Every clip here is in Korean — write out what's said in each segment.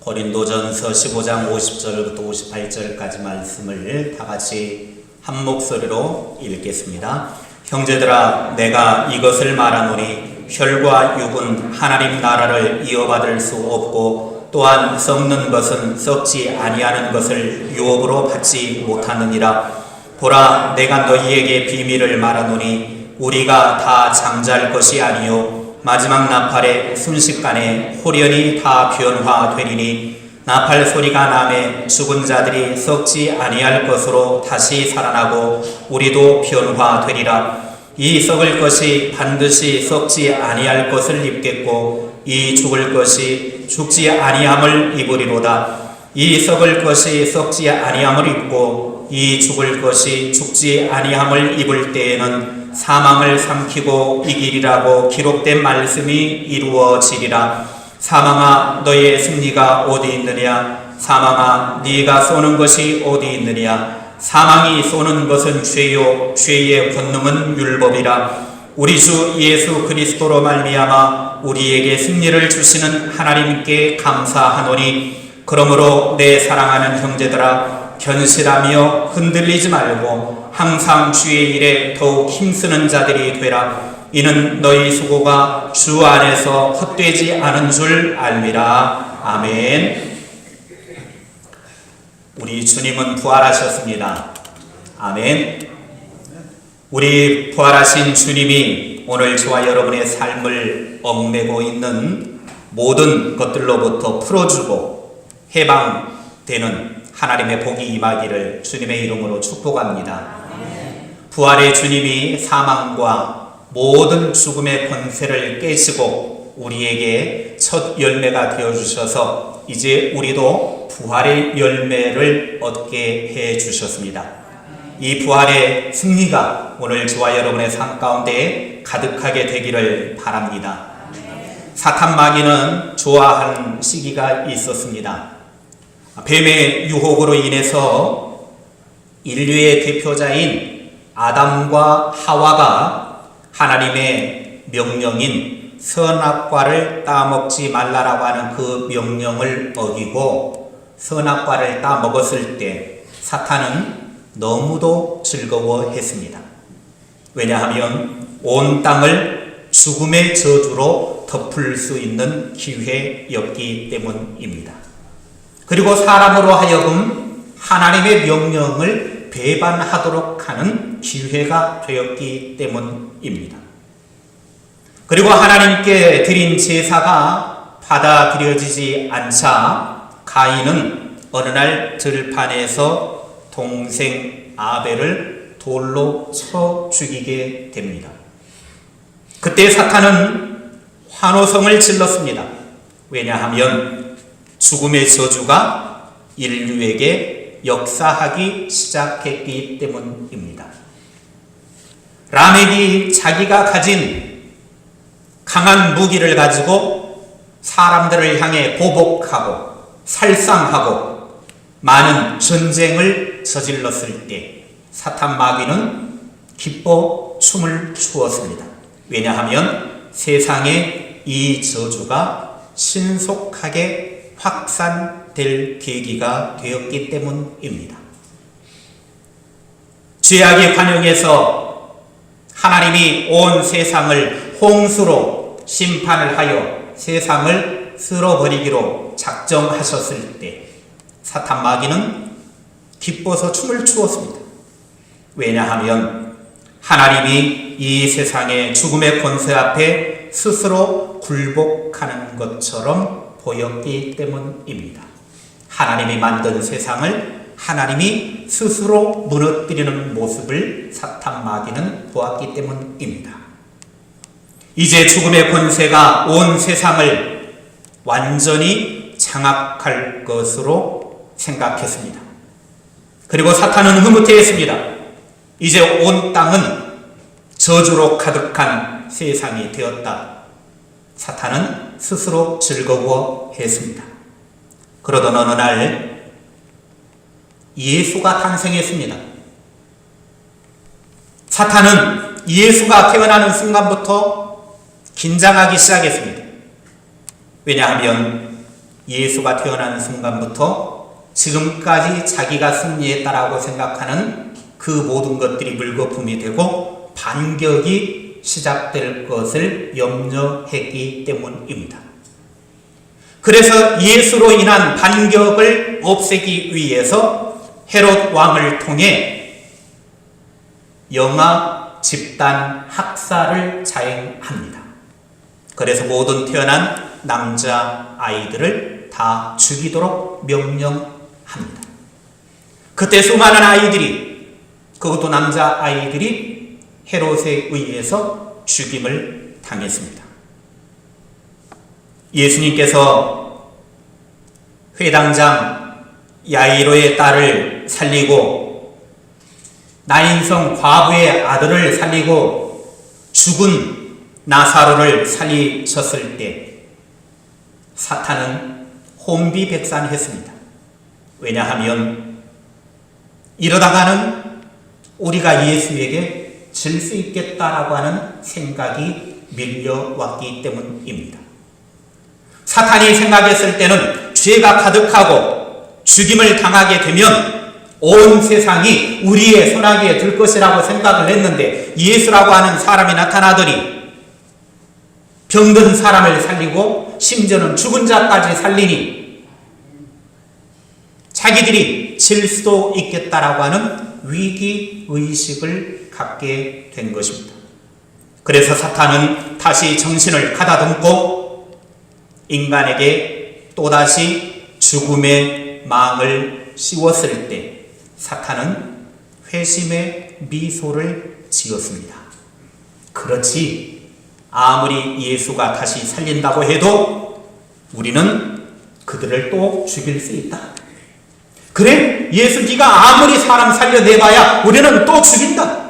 고린도전서 15장 50절부터 58절까지 말씀을 다 같이 한 목소리로 읽겠습니다. 형제들아, 내가 이것을 말하노니 혈과 육은 하나님 나라를 이어받을 수 없고 또한 썩는 것은 썩지 아니하는 것을 유업으로 받지 못하느니라. 보라, 내가 너희에게 비밀을 말하노니 우리가 다 잠잘 것이 아니요 마지막 나팔의 순식간에 홀연히 다 변화되리니 나팔 소리가 나매 죽은 자들이 썩지 아니할 것으로 다시 살아나고 우리도 변화되리라. 이 썩을 것이 반드시 썩지 아니할 것을 입겠고 이 죽을 것이 죽지 아니함을 입으리로다. 이 썩을 것이 썩지 아니함을 입고 이 죽을 것이 죽지 아니함을 입을 때에는 사망을 삼키고 이기리라고 기록된 말씀이 이루어지리라. 사망아, 너의 승리가 어디 있느냐? 사망아, 네가 쏘는 것이 어디 있느냐? 사망이 쏘는 것은 죄요 죄의 권능은 율법이라. 우리 주 예수 그리스도로 말미암아 우리에게 승리를 주시는 하나님께 감사하노니, 그러므로 내 사랑하는 형제들아, 견실하며 흔들리지 말고 항상 주의 일에 더욱 힘쓰는 자들이 되라. 이는 너희 수고가 주 안에서 헛되지 않은 줄 알미라. 아멘. 우리 주님은 부활하셨습니다. 아멘. 우리 부활하신 주님이 오늘 저와 여러분의 삶을 얽매고 있는 모든 것들로부터 풀어주고 해방되는 하나님의 복이 임하기를 주님의 이름으로 축복합니다. 부활의 주님이 사망과 모든 죽음의 권세를 깨시고 우리에게 첫 열매가 되어주셔서 이제 우리도 부활의 열매를 얻게 해주셨습니다. 이 부활의 승리가 오늘 저와 여러분의 삶 가운데 가득하게 되기를 바랍니다. 사탄 마귀는 좋아하는 시기가 있었습니다. 뱀의 유혹으로 인해서 인류의 대표자인 아담과 하와가 하나님의 명령인 선악과를 따먹지 말라라고 하는 그 명령을 어기고 선악과를 따먹었을 때 사탄은 너무도 즐거워했습니다. 왜냐하면 온 땅을 죽음의 저주로 덮을 수 있는 기회였기 때문입니다. 그리고 사람으로 하여금 하나님의 명령을 배반하도록 하는 기회가 되었기 때문입니다. 그리고 하나님께 드린 제사가 받아들여지지 않자 가인은 어느 날 들판에서 동생 아벨을 돌로 쳐 죽이게 됩니다. 그때 사탄은 환호성을 질렀습니다. 왜냐하면 죽음의 저주가 인류에게 역사하기 시작했기 때문입니다. 라멕이 자기가 가진 강한 무기를 가지고 사람들을 향해 보복하고 살상하고 많은 전쟁을 저질렀을 때 사탄 마귀는 기뻐 춤을 추었습니다. 왜냐하면 세상에 이 저주가 신속하게 확산될 계기가 되었기 때문입니다. 죄악의 관영에서 하나님이 온 세상을 홍수로 심판을 하여 세상을 쓸어버리기로 작정하셨을 때 사탄 마귀는 기뻐서 춤을 추었습니다. 왜냐하면 하나님이 이 세상의 죽음의 권세 앞에 스스로 굴복하는 것처럼 보였기 때문입니다. 하나님이 만든 세상을 하나님이 스스로 무너뜨리는 모습을 사탄 마귀는 보았기 때문입니다. 이제 죽음의 권세가 온 세상을 완전히 장악할 것으로 생각했습니다. 그리고 사탄은 흐뭇해했습니다. 이제 온 땅은 저주로 가득한 세상이 되었다. 사탄은 스스로 즐거워했습니다. 그러던 어느 날 예수가 탄생했습니다. 사탄은 예수가 태어나는 순간부터 긴장하기 시작했습니다. 왜냐하면 예수가 태어난 순간부터 지금까지 자기가 승리했다라고 생각하는 그 모든 것들이 물거품이 되고 반격이 시작될 것을 염려했기 때문입니다. 그래서 예수로 인한 반격을 없애기 위해서 헤롯 왕을 통해 영아 집단 학살을 자행합니다. 그래서 모든 태어난 남자 아이들을 다 죽이도록 명령합니다. 그때 수많은 아이들이, 그것도 남자 아이들이 헤롯에 의해서 죽임을 당했습니다. 예수님께서 회당장 야이로의 딸을 살리고 나인성 과부의 아들을 살리고 죽은 나사로를 살리셨을 때 사탄은 혼비백산했습니다. 왜냐하면 이러다가는 우리가 예수에게 질 수 있겠다라고 하는 생각이 밀려왔기 때문입니다. 사탄이 생각했을 때는 죄가 가득하고 죽임을 당하게 되면 온 세상이 우리의 손아귀에 들 것이라고 생각을 했는데, 예수라고 하는 사람이 나타나더니 병든 사람을 살리고 심지어는 죽은 자까지 살리니 자기들이 질 수도 있겠다라고 하는 위기의식을 갖게 된 것입니다. 그래서 사탄은 다시 정신을 가다듬고 인간에게 또다시 죽음의 망을 씌웠을 때 사탄은 회심의 미소를 지었습니다. 그렇지, 아무리 예수가 다시 살린다고 해도 우리는 그들을 또 죽일 수 있다. 그래, 예수 네가 아무리 사람 살려내봐야 우리는 또 죽인다.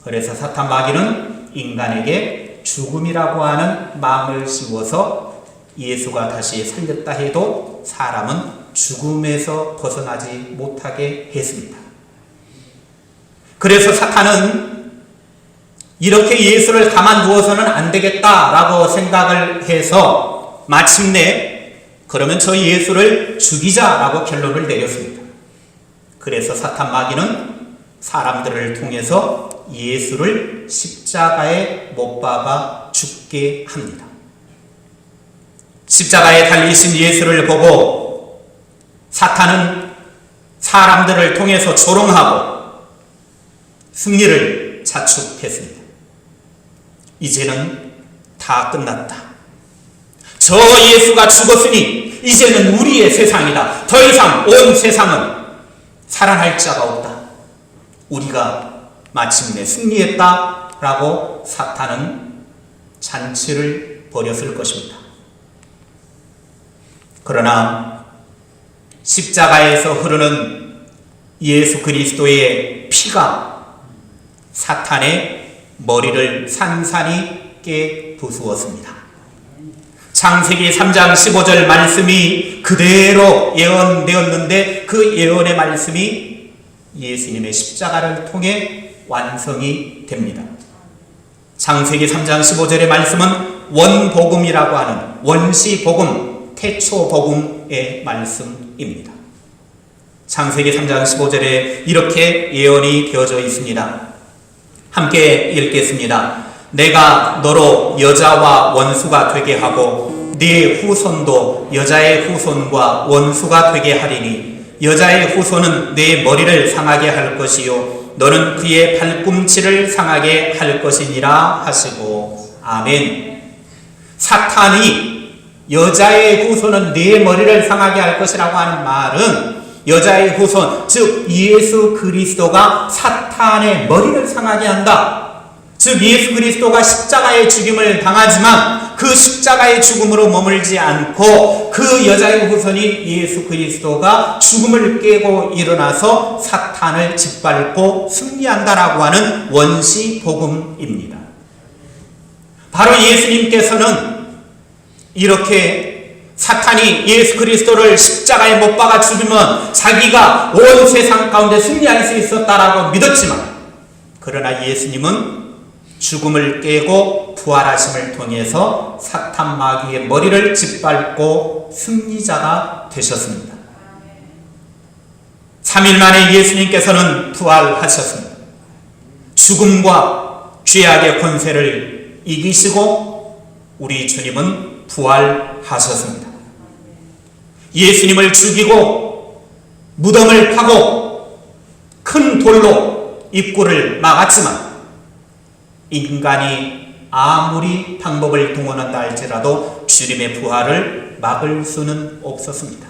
그래서 사탄 마귀는 인간에게 죽음이라고 하는 망을 씌워서 예수가 다시 살렸다 해도 사람은 죽음에서 벗어나지 못하게 했습니다. 그래서 사탄은 이렇게 예수를 가만두어서는 안 되겠다라고 생각을 해서 마침내 그러면 저 예수를 죽이자라고 결론을 내렸습니다. 그래서 사탄 마귀는 사람들을 통해서 예수를 십자가에 못 박아 죽게 합니다. 십자가에 달리신 예수를 보고 사탄은 사람들을 통해서 조롱하고 승리를 자축했습니다. 이제는 다 끝났다. 저 예수가 죽었으니 이제는 우리의 세상이다. 더 이상 온 세상은 살아날 자가 없다. 우리가 마침내 승리했다라고 사탄은 잔치를 벌였을 것입니다. 그러나 십자가에서 흐르는 예수 그리스도의 피가 사탄의 머리를 산산이 깨부수었습니다. 창세기 3장 15절 말씀이 그대로 예언되었는데 그 예언의 말씀이 예수님의 십자가를 통해 완성이 됩니다. 창세기 3장 15절의 말씀은 원복음이라고 하는 원시복음, 태초복음의 말씀입니다. 창세기 3장 15절에 이렇게 예언이 되어져 있습니다. 함께 읽겠습니다. 내가 너로 여자와 원수가 되게 하고 네 후손도 여자의 후손과 원수가 되게 하리니 여자의 후손은 네 머리를 상하게 할 것이요 너는 그의 발꿈치를 상하게 할 것이니라 하시고 아멘. 사탄이 여자의 후손은 네 머리를 상하게 할 것이라고 하는 말은 여자의 후손, 즉 예수 그리스도가 사탄의 머리를 상하게 한다. 즉 예수 그리스도가 십자가의 죽임을 당하지만 그 십자가의 죽음으로 머물지 않고 그 여자의 후손인 예수 그리스도가 죽음을 깨고 일어나서 사탄을 짓밟고 승리한다라고 하는 원시복음입니다. 바로 예수님께서는 이렇게 사탄이 예수 그리스도를 십자가에 못 박아 죽이면 자기가 온 세상 가운데 승리할 수 있었다라고 믿었지만, 그러나 예수님은 죽음을 깨고 부활하심을 통해서 사탄 마귀의 머리를 짓밟고 승리자가 되셨습니다. 3일 만에 예수님께서는 부활하셨습니다. 죽음과 죄악의 권세를 이기시고 우리 주님은 부활하셨습니다. 예수님을 죽이고 무덤을 파고 큰 돌로 입구를 막았지만 인간이 아무리 방법을 동원한다 할지라도 주님의 부활을 막을 수는 없었습니다.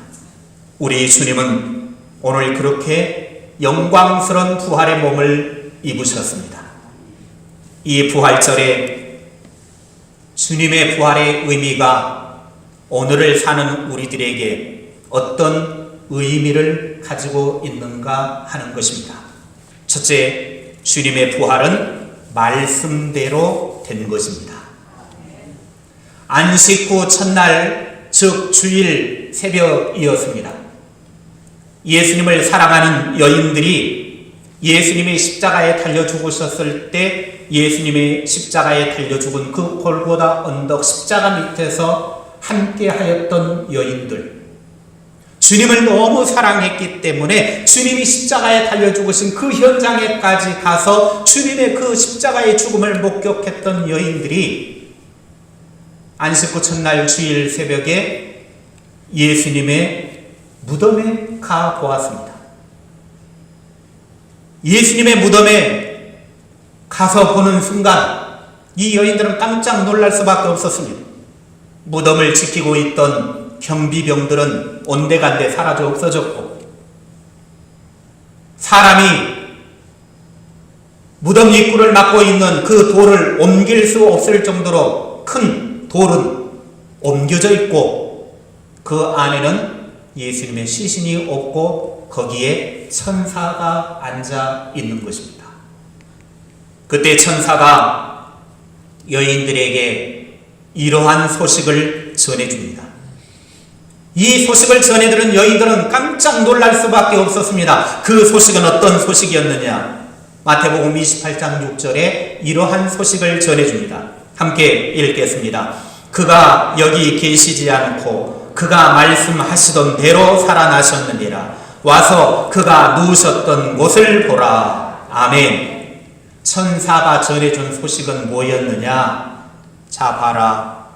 우리 주님은 오늘 그렇게 영광스러운 부활의 몸을 입으셨습니다. 이 부활절에 주님의 부활의 의미가 오늘을 사는 우리들에게 어떤 의미를 가지고 있는가 하는 것입니다. 첫째, 주님의 부활은 말씀대로 된 것입니다. 안식 후 첫날, 즉 주일 새벽이었습니다. 예수님을 사랑하는 여인들이 예수님의 십자가에 달려 죽으셨을 때 예수님의 십자가에 달려 죽은 그 골고다 언덕 십자가 밑에서 함께 하였던 여인들, 주님을 너무 사랑했기 때문에 주님이 십자가에 달려 죽으신 그 현장에까지 가서 주님의 그 십자가의 죽음을 목격했던 여인들이 안식 후 첫날 주일 새벽에 예수님의 무덤에 가 보았습니다. 예수님의 무덤에 가서 보는 순간 이 여인들은 깜짝 놀랄 수밖에 없었습니다. 무덤을 지키고 있던 경비병들은 온데간데 사라져 없어졌고, 사람이 무덤 입구를 막고 있는 그 돌을 옮길 수 없을 정도로 큰 돌은 옮겨져 있고, 그 안에는 예수님의 시신이 없고 거기에 천사가 앉아 있는 것입니다. 그때 천사가 여인들에게 이러한 소식을 전해줍니다. 이 소식을 전해들은 여인들은 깜짝 놀랄 수밖에 없었습니다. 그 소식은 어떤 소식이었느냐? 마태복음 28장 6절에 이러한 소식을 전해줍니다. 함께 읽겠습니다. 그가 여기 계시지 않고 그가 말씀하시던 대로 살아나셨느니라. 와서 그가 누우셨던 곳을 보라. 아멘. 천사가 전해준 소식은 뭐였느냐? 자, 봐라.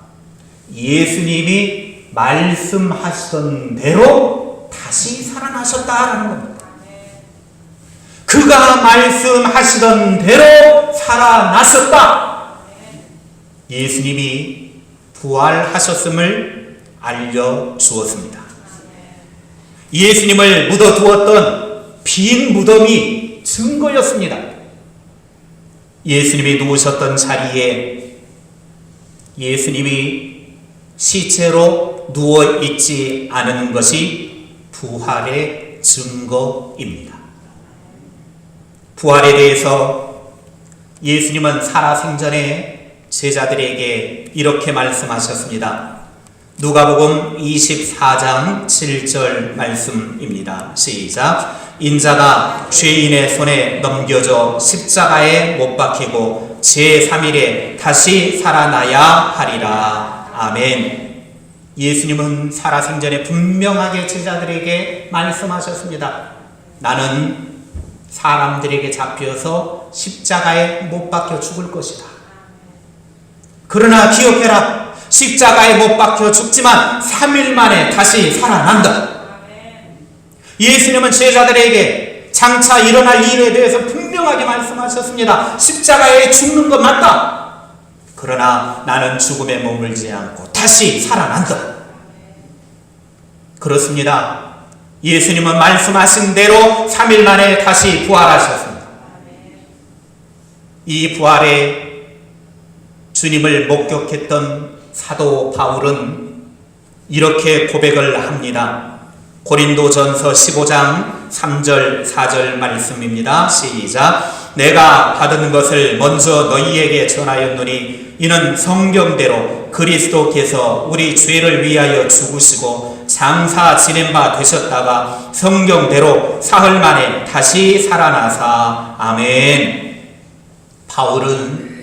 예수님이 말씀하시던 대로 다시 살아나셨다라는 겁니다. 그가 말씀하시던 대로 살아나셨다. 예수님이 부활하셨음을 알려주었습니다. 예수님을 묻어두었던 빈 무덤이 증거였습니다. 예수님이 누우셨던 자리에 예수님이 시체로 누워있지 않은 것이 부활의 증거입니다. 부활에 대해서 예수님은 살아생전에 제자들에게 이렇게 말씀하셨습니다. 누가복음 24장 7절 말씀입니다. 시작. 인자가 죄인의 손에 넘겨져 십자가에 못 박히고 제3일에 다시 살아나야 하리라. 아멘. 예수님은 살아생전에 분명하게 제자들에게 말씀하셨습니다. 나는 사람들에게 잡혀서 십자가에 못 박혀 죽을 것이다. 그러나 기억해라. 십자가에 못 박혀 죽지만 3일 만에 다시 살아난다. 예수님은 제자들에게 장차 일어날 일에 대해서 분명하게 말씀하셨습니다. 십자가에 죽는 것 맞다. 그러나 나는 죽음에 머물지 않고 다시 살아난다. 그렇습니다. 예수님은 말씀하신 대로 3일 만에 다시 부활하셨습니다. 이 부활에 주님을 목격했던 사도 바울은 이렇게 고백을 합니다. 고린도전서 15장 3절 4절 말씀입니다. 시작. 내가 받은 것을 먼저 너희에게 전하였노니 이는 성경대로 그리스도께서 우리 죄를 위하여 죽으시고 장사 지낸 바 되셨다가 성경대로 사흘 만에 다시 살아나사. 아멘. 바울은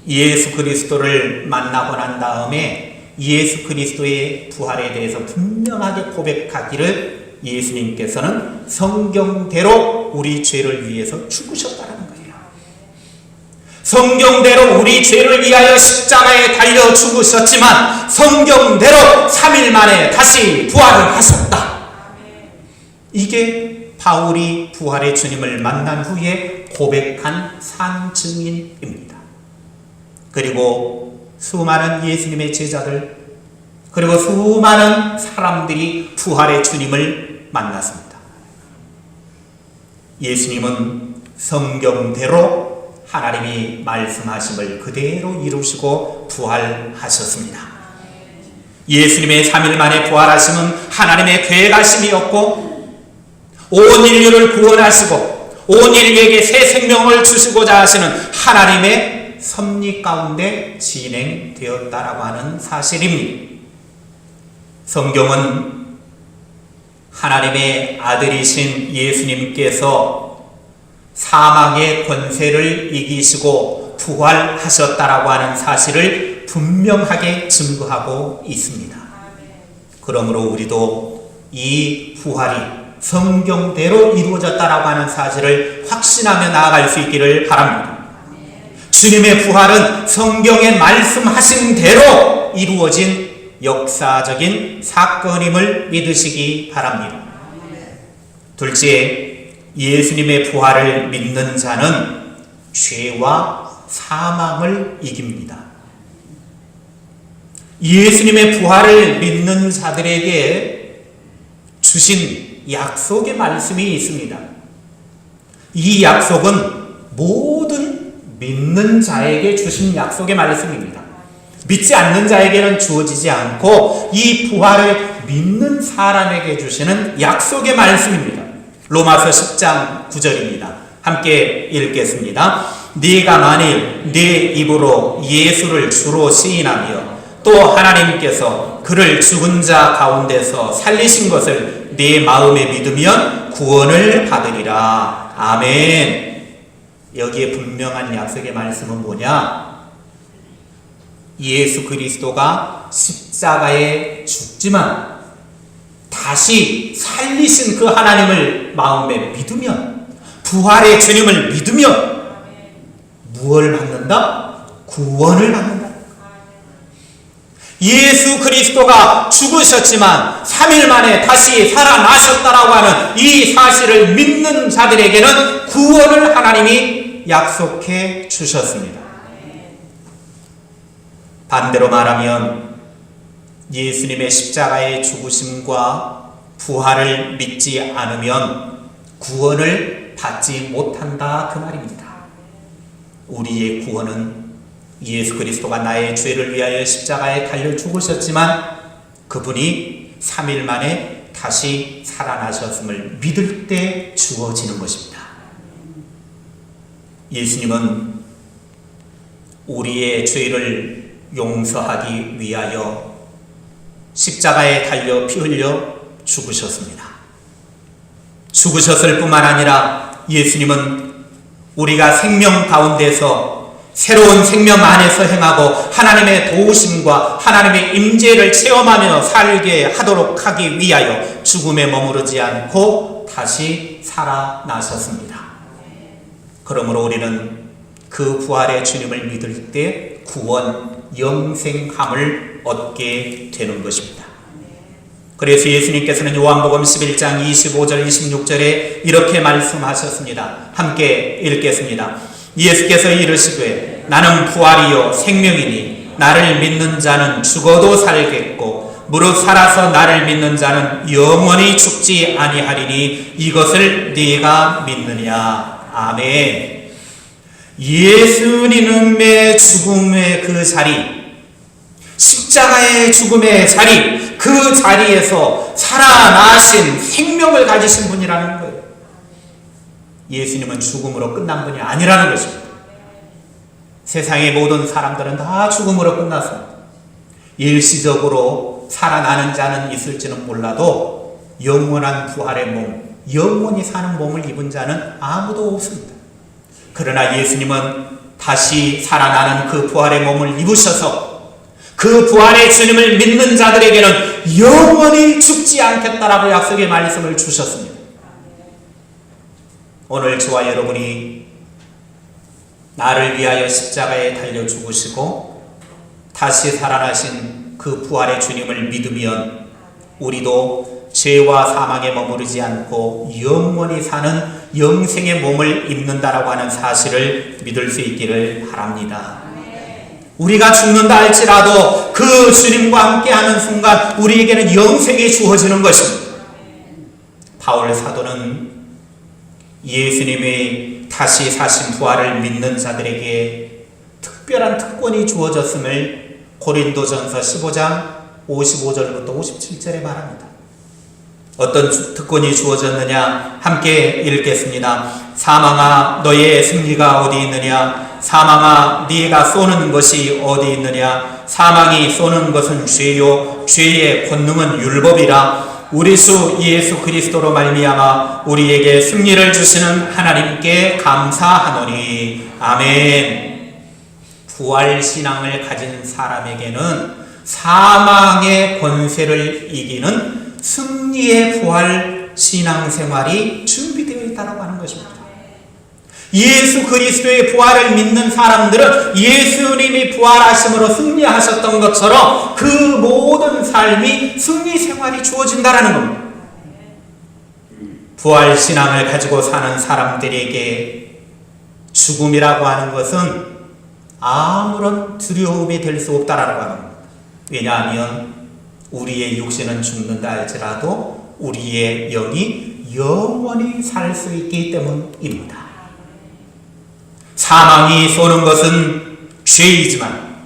예수 그리스도를 만나고 난 다음에 예수 그리스도의 부활에 대해서 분명하게 고백하기를 예수님께서는 성경대로 우리 죄를 위해서 죽으셨다는 거예요. 성경대로 우리 죄를 위하여 십자가에 달려 죽으셨지만 성경대로 3일 만에 다시 부활을 하셨다. 이게 바울이 부활의 주님을 만난 후에 고백한 산증인입니다. 그리고 수많은 예수님의 제자들, 그리고 수많은 사람들이 부활의 주님을 만났습니다. 예수님은 성경대로 하나님이 말씀하심을 그대로 이루시고 부활하셨습니다. 예수님의 3일 만에 부활하심은 하나님의 계획하심이었고 온 인류를 구원하시고 온 인류에게 새 생명을 주시고자 하시는 하나님의 섭리 가운데 진행되었다라고 하는 사실입니다. 성경은 하나님의 아들이신 예수님께서 사망의 권세를 이기시고 부활하셨다라고 하는 사실을 분명하게 증거하고 있습니다. 그러므로 우리도 이 부활이 성경대로 이루어졌다라고 하는 사실을 확신하며 나아갈 수 있기를 바랍니다. 주님의 부활은 성경에 말씀하신 대로 이루어진 역사적인 사건임을 믿으시기 바랍니다. 둘째, 예수님의 부활을 믿는 자는 죄와 사망을 이깁니다. 예수님의 부활을 믿는 자들에게 주신 약속의 말씀이 있습니다. 이 약속은 모든 믿는 자에게 주신 약속의 말씀입니다. 믿지 않는 자에게는 주어지지 않고 이 부활을 믿는 사람에게 주시는 약속의 말씀입니다. 로마서 10장 9절입니다. 함께 읽겠습니다. 네가 만일 네 입으로 예수를 주로 시인하며 또 하나님께서 그를 죽은 자 가운데서 살리신 것을 네 마음에 믿으면 구원을 받으리라. 아멘. 여기에 분명한 약속의 말씀은 뭐냐? 예수 그리스도가 십자가에 죽지만 다시 살리신 그 하나님을 마음에 믿으면, 부활의 주님을 믿으면 무엇을 받는다? 구원을 받는다. 예수 그리스도가 죽으셨지만 3일 만에 다시 살아나셨다라고 하는 이 사실을 믿는 자들에게는 구원을 하나님이 약속해 주셨습니다. 반대로 말하면 예수님의 십자가의 죽으심과 부활을 믿지 않으면 구원을 받지 못한다, 그 말입니다. 우리의 구원은 예수 그리스도가 나의 죄를 위하여 십자가에 달려 죽으셨지만 그분이 3일 만에 다시 살아나셨음을 믿을 때 주어지는 것입니다. 예수님은 우리의 죄를 용서하기 위하여 십자가에 달려 피 흘려 죽으셨습니다. 죽으셨을 뿐만 아니라 예수님은 우리가 생명 가운데서 새로운 생명 안에서 행하고 하나님의 도우심과 하나님의 임재를 체험하며 살게 하도록 하기 위하여 죽음에 머무르지 않고 다시 살아나셨습니다. 그러므로 우리는 그 부활의 주님을 믿을 때 구원, 영생함을 얻게 되는 것입니다. 그래서 예수님께서는 요한복음 11장 25절 26절에 이렇게 말씀하셨습니다. 함께 읽겠습니다. 예수께서 이르시되 나는 부활이요 생명이니 나를 믿는 자는 죽어도 살겠고 무릇 살아서 나를 믿는 자는 영원히 죽지 아니하리니 이것을 네가 믿느냐. 아멘. 예수님의 죽음의 그 자리, 십자가의 죽음의 자리, 그 자리에서 살아나신 생명을 가지신 분이라는 거예요. 예수님은 죽음으로 끝난 분이 아니라는 것입니다. 세상의 모든 사람들은 다 죽음으로 끝났습니다. 일시적으로 살아나는 자는 있을지는 몰라도 영원한 부활의 몸, 영원히 사는 몸을 입은 자는 아무도 없습니다. 그러나 예수님은 다시 살아나는 그 부활의 몸을 입으셔서 그 부활의 주님을 믿는 자들에게는 영원히 죽지 않겠다라고 약속의 말씀을 주셨습니다. 오늘 저와 여러분이 나를 위하여 십자가에 달려 죽으시고 다시 살아나신 그 부활의 주님을 믿으면 우리도 죄와 사망에 머무르지 않고 영원히 사는 영생의 몸을 입는다라고 하는 사실을 믿을 수 있기를 바랍니다. 우리가 죽는다 할지라도 그 주님과 함께하는 순간 우리에게는 영생이 주어지는 것입니다. 바울 사도는 예수님의 다시 사신 부활을 믿는 자들에게 특별한 특권이 주어졌음을 고린도전서 15장 55절부터 57절에 말합니다. 어떤 특권이 주어졌느냐? 함께 읽겠습니다. 사망아 너의 승리가 어디 있느냐? 사망아 네가 쏘는 것이 어디 있느냐? 사망이 쏘는 것은 죄요 죄의 권능은 율법이라. 우리 주 예수 그리스도로 말미암아 우리에게 승리를 주시는 하나님께 감사하노니. 아멘. 부활신앙을 가진 사람에게는 사망의 권세를 이기는 승리의 부활 신앙생활이 준비되어 있다고 하는 것입니다. 예수 그리스도의 부활을 믿는 사람들은 예수님이 부활하심으로 승리하셨던 것처럼 그 모든 삶이 승리 생활이 주어진다는 겁니다. 부활 신앙을 가지고 사는 사람들에게 죽음이라고 하는 것은 아무런 두려움이 될 수 없다라고 하는 겁니다. 왜냐하면 우리의 육신은 죽는다 할지라도 우리의 영이 영원히 살 수 있기 때문입니다. 사망이 쏘는 것은 죄이지만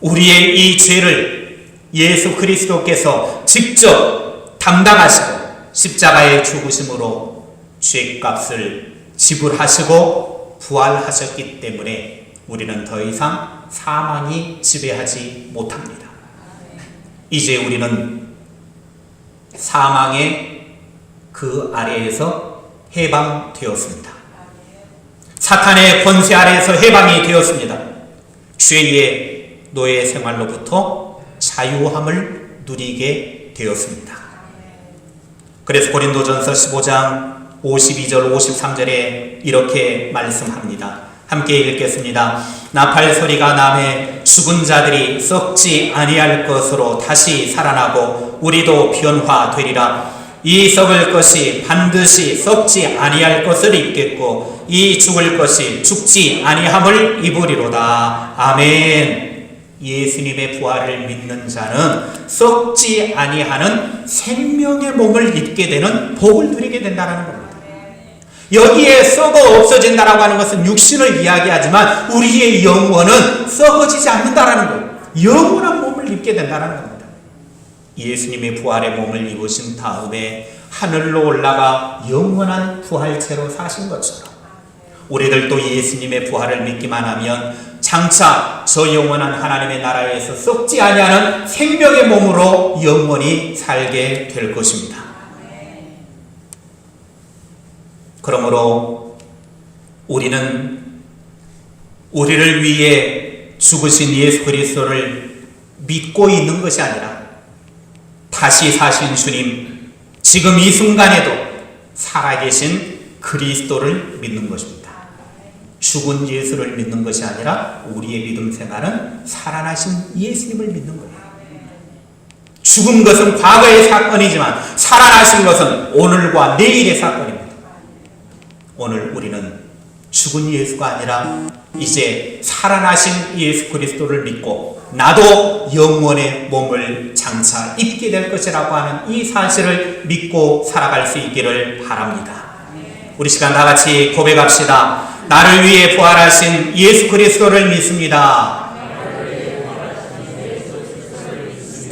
우리의 이 죄를 예수 그리스도께서 직접 담당하시고 십자가에 죽으심으로 죄값을 지불하시고 부활하셨기 때문에 우리는 더 이상 사망이 지배하지 못합니다. 이제 우리는 사망의 그 아래에서 해방되었습니다. 사탄의 권세 아래에서 해방이 되었습니다. 죄의 노예 생활로부터 자유함을 누리게 되었습니다. 그래서 고린도전서 15장 52절 53절에 이렇게 말씀합니다. 함께 읽겠습니다. 나팔 소리가 나매 죽은 자들이 썩지 아니할 것으로 다시 살아나고 우리도 변화되리라. 이 썩을 것이 반드시 썩지 아니할 것을 입겠고 이 죽을 것이 죽지 아니함을 입으리로다. 아멘. 예수님의 부활을 믿는 자는 썩지 아니하는 생명의 몸을 입게 되는 복을 누리게 된다는 겁니다. 여기에 썩어 없어진다라고 하는 것은 육신을 이야기하지만 우리의 영혼은 썩어지지 않는다라는 거예요. 영원한 몸을 입게 된다는 겁니다. 예수님의 부활의 몸을 입으신 다음에 하늘로 올라가 영원한 부활체로 사신 것처럼 우리들도 예수님의 부활을 믿기만 하면 장차 저 영원한 하나님의 나라에서 썩지 아니하는 생명의 몸으로 영원히 살게 될 것입니다. 그러므로 우리는 우리를 위해 죽으신 예수 그리스도를 믿고 있는 것이 아니라 다시 사신 주님, 지금 이 순간에도 살아계신 그리스도를 믿는 것입니다. 죽은 예수를 믿는 것이 아니라 우리의 믿음 생활은 살아나신 예수님을 믿는 거예요. 죽은 것은 과거의 사건이지만 살아나신 것은 오늘과 내일의 사건입니다. 오늘 우리는 죽은 예수가 아니라 이제 살아나신 예수 그리스도를 믿고 나도 영원의 몸을 장차 입게 될 것이라고 하는 이 사실을 믿고 살아갈 수 있기를 바랍니다. 우리 시간 다 같이 고백합시다. 나를 위해 부활하신 예수 그리스도를 믿습니다.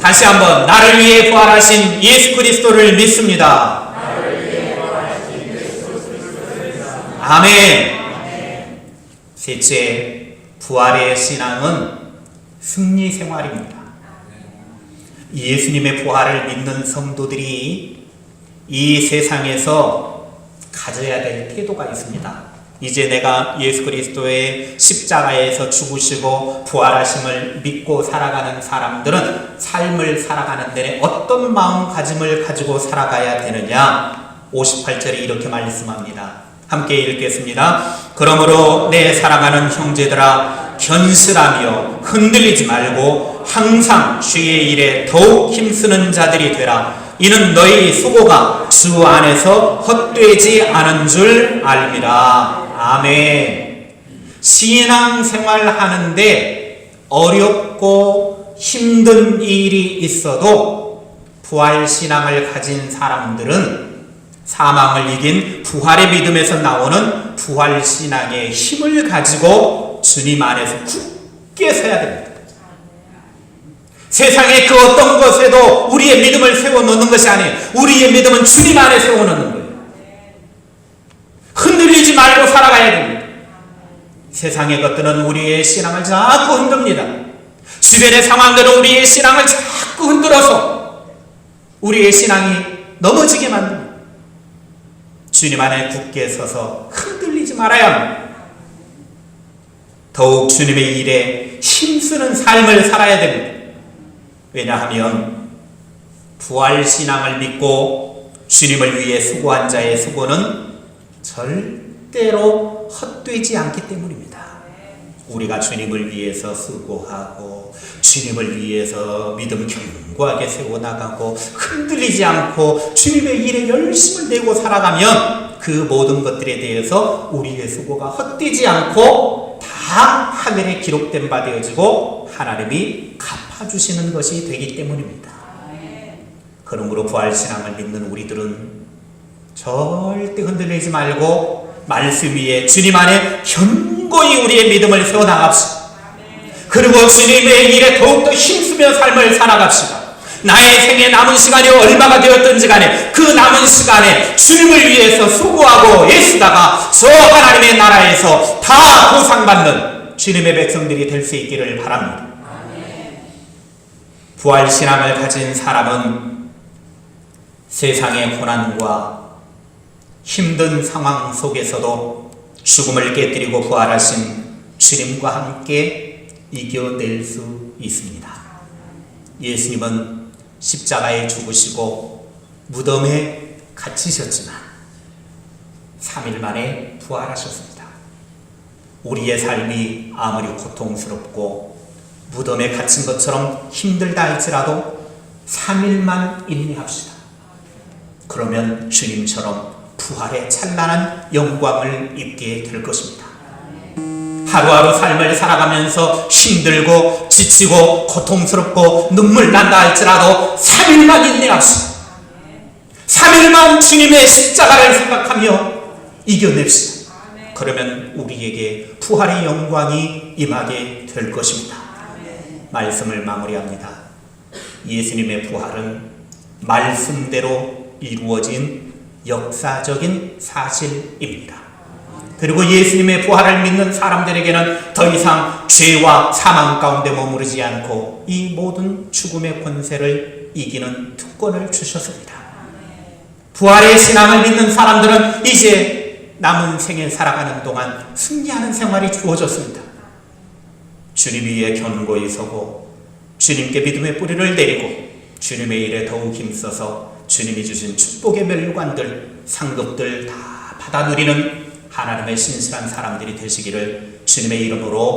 다시 한번 나를 위해 부활하신 예수 그리스도를 믿습니다. 아멘. 셋째, 부활의 신앙은 승리 생활입니다. 예수님의 부활을 믿는 성도들이 이 세상에서 가져야 될 태도가 있습니다. 이제 내가 예수 그리스도의 십자가에서 죽으시고 부활하심을 믿고 살아가는 사람들은 삶을 살아가는 데에 어떤 마음가짐을 가지고 살아가야 되느냐? 58절에 이렇게 말씀합니다. 함께 읽겠습니다. 그러므로 내 사랑하는 형제들아, 견실하며 흔들리지 말고 항상 주의 일에 더욱 힘쓰는 자들이 되라. 이는 너희 수고가 주 안에서 헛되지 않은 줄 알미라. 아멘. 신앙생활 하는데 어렵고 힘든 일이 있어도 부활신앙을 가진 사람들은 사망을 이긴 부활의 믿음에서 나오는 부활신앙의 힘을 가지고 주님 안에서 굳게 서야 됩니다. 세상의 그 어떤 것에도 우리의 믿음을 세워놓는 것이 아니에요. 우리의 믿음은 주님 안에 세워놓는 거예요. 흔들리지 말고 살아가야 됩니다. 세상의 것들은 우리의 신앙을 자꾸 흔듭니다. 주변의 상황들은 우리의 신앙을 자꾸 흔들어서 우리의 신앙이 넘어지게 만듭니다. 주님 안에 굳게 서서 흔들리지 말아야 합니다. 더욱 주님의 일에 힘쓰는 삶을 살아야 됩니다. 왜냐하면 부활신앙을 믿고 주님을 위해 수고한 자의 수고는 절대로 헛되지 않기 때문입니다. 우리가 주님을 위해서 수고하고 주님을 위해서 믿음 견고하게 세워나가고 흔들리지 않고 주님의 일에 열심을 내고 살아가면 그 모든 것들에 대해서 우리의 수고가 헛되지 않고 다 하늘에 기록된 바 되어지고 하나님이 갚아주시는 것이 되기 때문입니다. 그러므로 부활신앙을 믿는 우리들은 절대 흔들리지 말고 말씀 위에 주님 안에 견고히 우리의 믿음을 세워나갑시다. 그리고 주님의 일에 더욱더 힘쓰며 삶을 살아갑시다. 나의 생에 남은 시간이 얼마가 되었든지 간에 그 남은 시간에 주님을 위해서 수고하고 애쓰다가 저 하나님의 나라에서 다 보상받는 주님의 백성들이 될 수 있기를 바랍니다. 부활신앙을 가진 사람은 세상의 고난과 힘든 상황 속에서도 죽음을 깨뜨리고 부활하신 주님과 함께 이겨낼 수 있습니다. 예수님은 십자가에 죽으시고 무덤에 갇히셨지만 3일 만에 부활하셨습니다. 우리의 삶이 아무리 고통스럽고 무덤에 갇힌 것처럼 힘들다 할지라도 3일만 인내합시다. 그러면 주님처럼 부활의 찬란한 영광을 입게 될 것입니다. 하루하루 삶을 살아가면서 힘들고 지치고 고통스럽고 눈물 난다 할지라도 3일만 인내합시다. 3일만 주님의 십자가를 생각하며 이겨냅시다. 그러면 우리에게 부활의 영광이 임하게 될 것입니다. 말씀을 마무리합니다. 예수님의 부활은 말씀대로 이루어진 역사적인 사실입니다. 그리고 예수님의 부활을 믿는 사람들에게는 더 이상 죄와 사망 가운데 머무르지 않고 이 모든 죽음의 권세를 이기는 특권을 주셨습니다. 부활의 신앙을 믿는 사람들은 이제 남은 생에 살아가는 동안 승리하는 생활이 주어졌습니다. 주님 위에 견고히 서고 주님께 믿음의 뿌리를 내리고 주님의 일에 더욱 힘써서 주님이 주신 축복의 멸관들, 상급들 다 받아 누리는 하나님의 신실한 사람들이 되시기를 주님의 이름으로